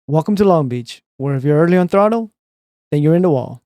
Welcome to Long Beach, where if you're early on throttle, then you're in the wall.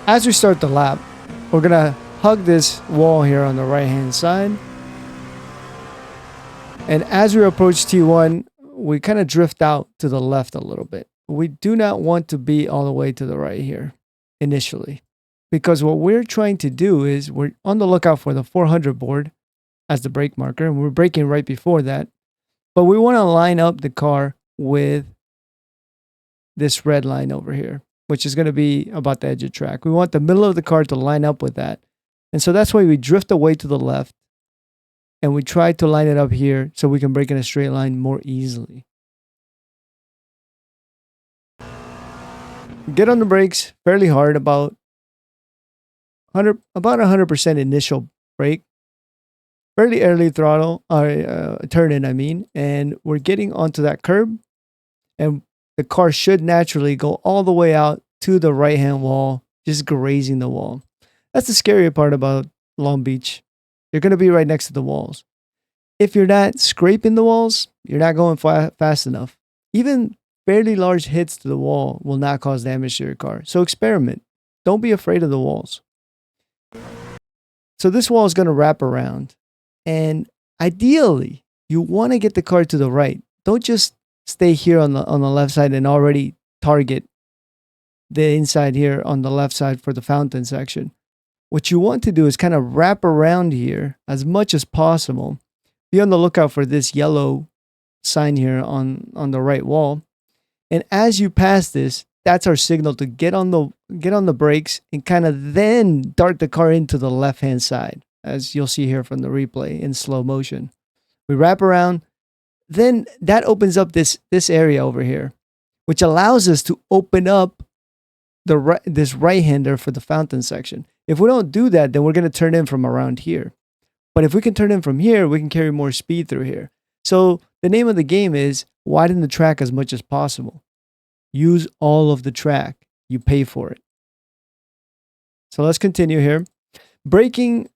As we start the lap, we're gonna hug this wall here on the right hand side. And as we approach T1, we kind of drift out to the left a little bit. We do not want to be all the way to the right here initially, because what we're trying to do is we're on the lookout for the 400 board as the brake marker, and we're braking right before that. But we want to line up the car with this red line over here, which is going to be about the edge of track. We want the middle of the car to line up with that. And so that's why we drift away to the left and we try to line it up here so we can brake in a straight line more easily. Get on the brakes fairly hard, about 100% initial brake. Fairly early throttle, turn in, I mean. And we're getting onto that curb and the car should naturally go all the way out to the right-hand wall, just grazing the wall. That's the scary part about Long Beach. You're going to be right next to the walls. If you're not scraping the walls, you're not going fast enough. Even fairly large hits to the wall will not cause damage to your car. So experiment. Don't be afraid of the walls. So this wall is going to wrap around. And ideally, you want to get the car to the right. Don't just stay here on the left side and already target the inside here on the left side for the fountain section. What you want to do is kind of wrap around here as much as possible. Be on the lookout for this yellow sign here on the right wall. And as you pass this, that's our signal to get on the brakes and kind of then dart the car into the left-hand side, as you'll see here from the replay in slow motion. We wrap around. Then that opens up this area over here, which allows us to open up this right-hander for the fountain section. If we don't do that, then we're going to turn in from around here. But if we can turn in from here, we can carry more speed through here. So the name of the game is widen the track as much as possible. Use all of the track. You pay for it. So let's continue here. Braking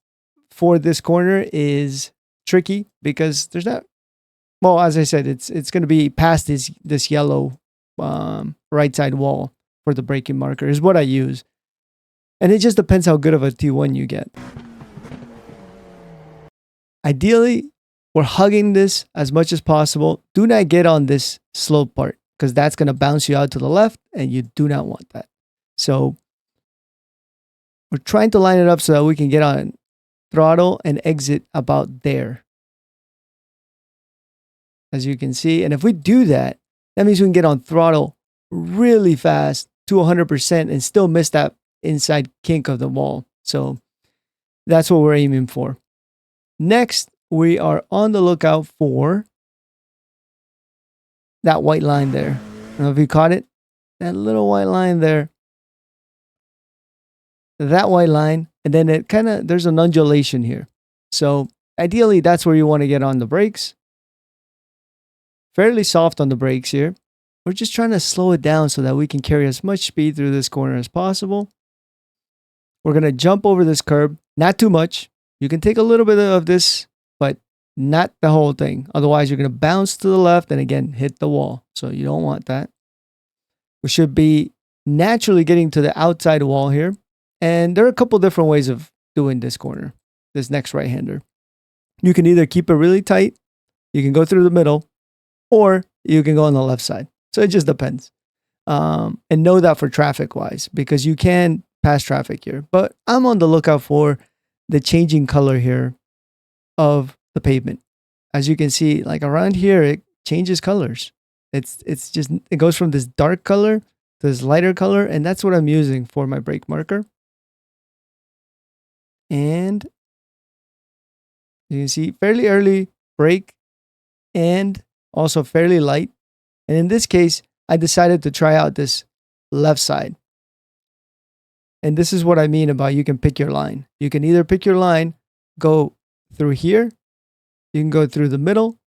for this corner is tricky because there's not, well, as I said, it's going to be past this yellow right side wall for the braking marker is what I use. And it just depends how good of a T1 you get. Ideally, we're hugging this as much as possible. Do not get on this slope part because that's going to bounce you out to the left and you do not want that. So we're trying to line it up so that we can get on throttle and exit about there, as you can see. And if we do that, that means we can get on throttle really fast to 100% and still miss that inside kink of the wall. So that's what we're aiming for. Next, we are on the lookout for that white line there. I don't know if you caught it. That little white line there. That white line. And then it kind of, there's an undulation here. So ideally, that's where you want to get on the brakes. Fairly soft on the brakes here. We're just trying to slow it down so that we can carry as much speed through this corner as possible. we're going to jump over this curb, not too much. You can take a little bit of this, but not the whole thing. Otherwise, you're going to bounce to the left and again hit the wall. So you don't want that. We should be naturally getting to the outside wall here. And there are a couple different ways of doing this corner, this next right-hander. You can either keep it really tight, you can go through the middle, or you can go on the left side. So it just depends. And know that for traffic-wise, because you can pass traffic here. But I'm on the lookout for the changing color here of the pavement. As you can see, like around here, it changes colors. It's just, it goes from this dark color to this lighter color, and that's what I'm using for my brake marker. And you can see fairly early brake and also fairly light. And in this case, I decided to try out this left side. And this is what I mean about you can pick your line. You can either pick your line, go through here, you can go through the middle,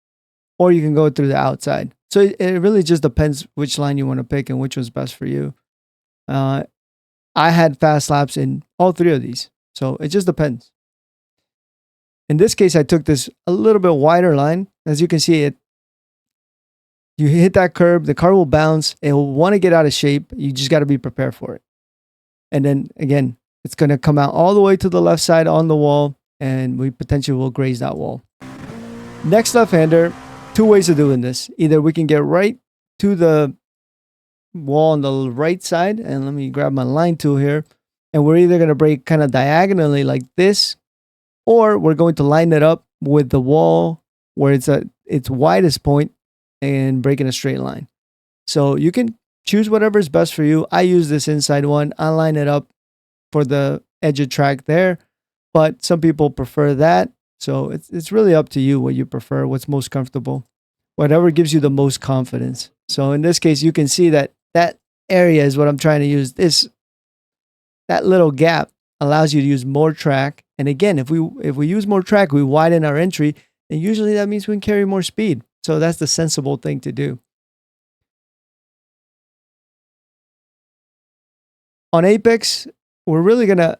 or you can go through the outside. So it really just depends which line you want to pick and which was best for you. I had fast laps in all three of these. So it just depends. In this case, I took this a little bit wider line. As you can see, you hit that curb, the car will bounce. It will want to get out of shape. You just got to be prepared for it. And then again, it's going to come out all the way to the left side on the wall, and we potentially will graze that wall. Next left-hander, two ways of doing this. Either we can get right to the wall on the right side, and let me grab my line tool here, and we're either going to brake kind of diagonally like this, or we're going to line it up with the wall where it's at its widest point and brake in a straight line. So you can choose whatever is best for you. I use this inside one. I line it up for the edge of track there, but some people prefer that. So it's really up to you what you prefer, what's most comfortable, whatever gives you the most confidence. So in this case, you can see that area is what I'm trying to use. That little gap allows you to use more track. And again, if we use more track, we widen our entry, and usually that means we can carry more speed. So that's the sensible thing to do. On apex, we're really going to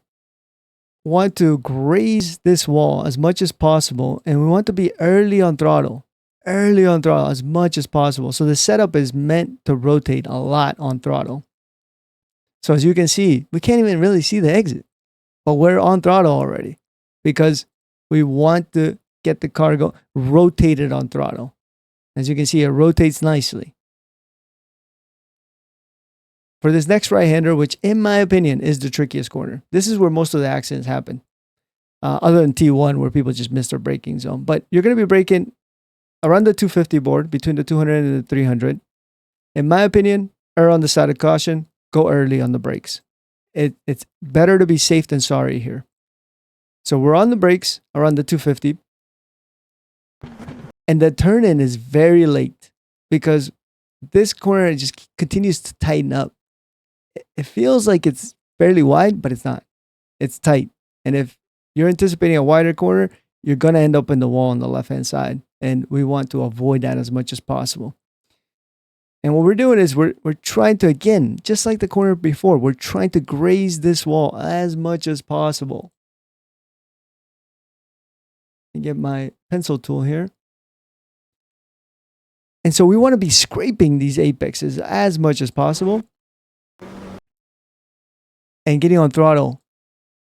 want to graze this wall as much as possible, and we want to be early on throttle as much as possible. So the setup is meant to rotate a lot on throttle. So as you can see, we can't even really see the exit, but we're on throttle already because we want to get the car rotated on throttle. As you can see, it rotates nicely. For this next right-hander, which in my opinion is the trickiest corner, this is where most of the accidents happen. Other than T1 where people just miss their braking zone. But you're going to be braking around the 250 board, between the 200 and the 300. In my opinion, err on the side of caution, go early on the brakes. It's better to be safe than sorry here. So we're on the brakes around the 250. And the turn-in is very late because this corner just continues to tighten up. It feels like it's fairly wide, but it's not. It's tight. And if you're anticipating a wider corner, you're going to end up in the wall on the left-hand side. And we want to avoid that as much as possible. And what we're doing is we're trying to, again, just like the corner before, we're trying to graze this wall as much as possible. And get my pencil tool here. And so we want to be scraping these apexes as much as possible. And getting on throttle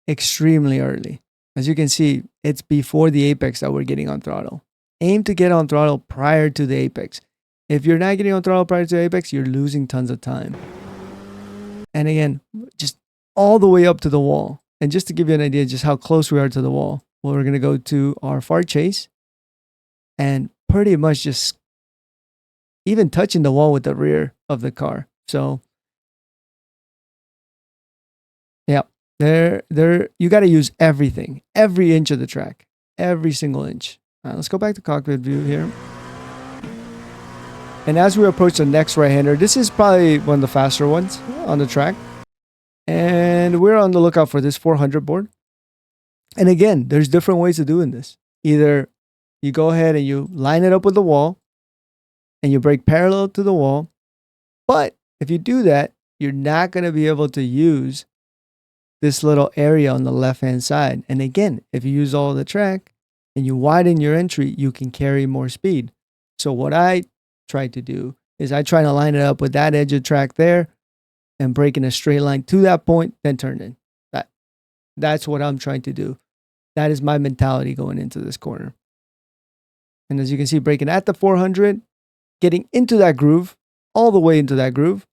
extremely early. As you can see, it's before the apex that we're getting on throttle. Aim to get on throttle prior to the apex. If you're not getting on throttle prior to the apex, you're losing tons of time. And again, just all the way up to the wall. And just to give you an idea just how close we are to the wall, well, we're going to go to our far chase and pretty much just even touching the wall with the rear of the car. So yeah, there you got to use everything, every inch of the track, every single inch. All right, let's go back to cockpit view here. And as we approach the next right-hander, this is probably one of the faster ones on the track. And we're on the lookout for this 400 board. And again, there's different ways of doing this. Either you go ahead and you line it up with the wall and you brake parallel to the wall. But if you do that, you're not going to be able to use this little area on the left hand side. And again, if you use all the track and you widen your entry, you can carry more speed. So what I try to do is I try to line it up with that edge of track there and break in a straight line to that point, then turn in. That's what I'm trying to do. That is my mentality going into this corner. And as you can see, braking at the 400, getting into that groove, all the way into that groove.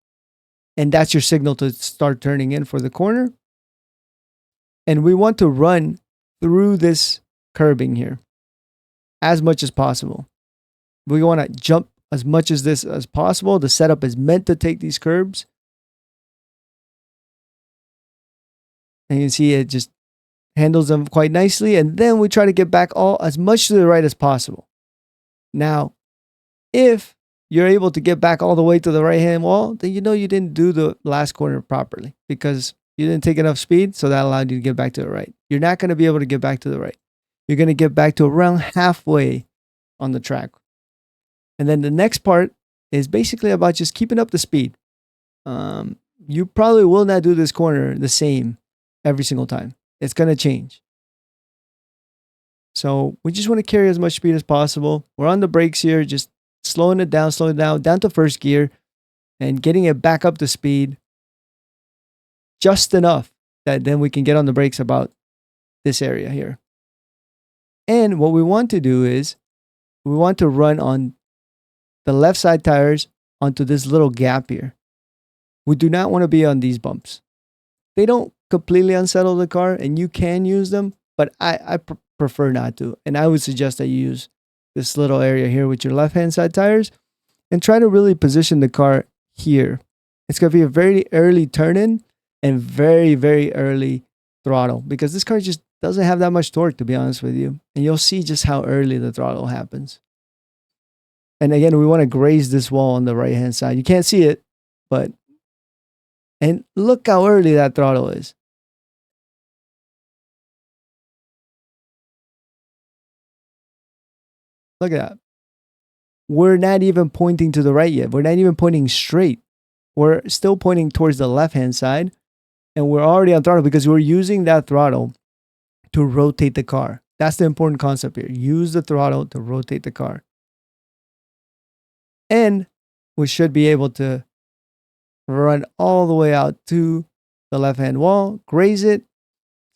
And that's your signal to start turning in for the corner. And we want to run through this curbing here as much as possible. We want to jump as much as this as possible. The setup is meant to take these curbs. And you can see it just handles them quite nicely. And then we try to get back all as much to the right as possible. Now, if you're able to get back all the way to the right-hand wall, then you know you didn't do the last corner properly because you didn't take enough speed, so that allowed you to get back to the right. You're not going to be able to get back to the right. You're going to get back to around halfway on the track. And then the next part is basically about just keeping up the speed. You probably will not do this corner the same every single time. It's going to change. So we just want to carry as much speed as possible. We're on the brakes here, just slowing it down to first gear and getting it back up to speed just enough that then we can get on the brakes about this area here. And what we want to do is we want to run on the left side tires onto this little gap here. We do not want to be on these bumps. They don't completely unsettle the car and you can use them, but I prefer not to. And I would suggest that you use this little area here with your left hand side tires and try to really position the car here. It's going to be a very early turn in and very, very early throttle because this car just doesn't have that much torque, to be honest with you. And you'll see just how early the throttle happens. And again, we want to graze this wall on the right hand side. You can't see it, but and look how early that throttle is. Look at that. We're not even pointing to the right yet. We're not even pointing straight. We're still pointing towards the left-hand side. And we're already on throttle because we're using that throttle to rotate the car. That's the important concept here. Use the throttle to rotate the car. And we should be able to run all the way out to the left-hand wall, graze it.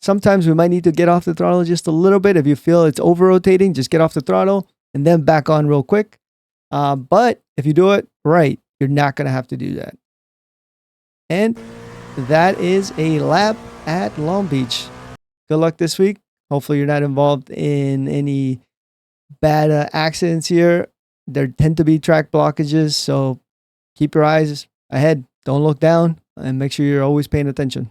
Sometimes we might need to get off the throttle just a little bit. If you feel it's over-rotating, just get off the throttle and then back on real quick. But if you do it right, you're not going to have to do that. And that is a lap at Long Beach. Good luck this week. Hopefully you're not involved in any bad accidents here. There tend to be track blockages, so keep your eyes ahead. Don't look down and make sure you're always paying attention.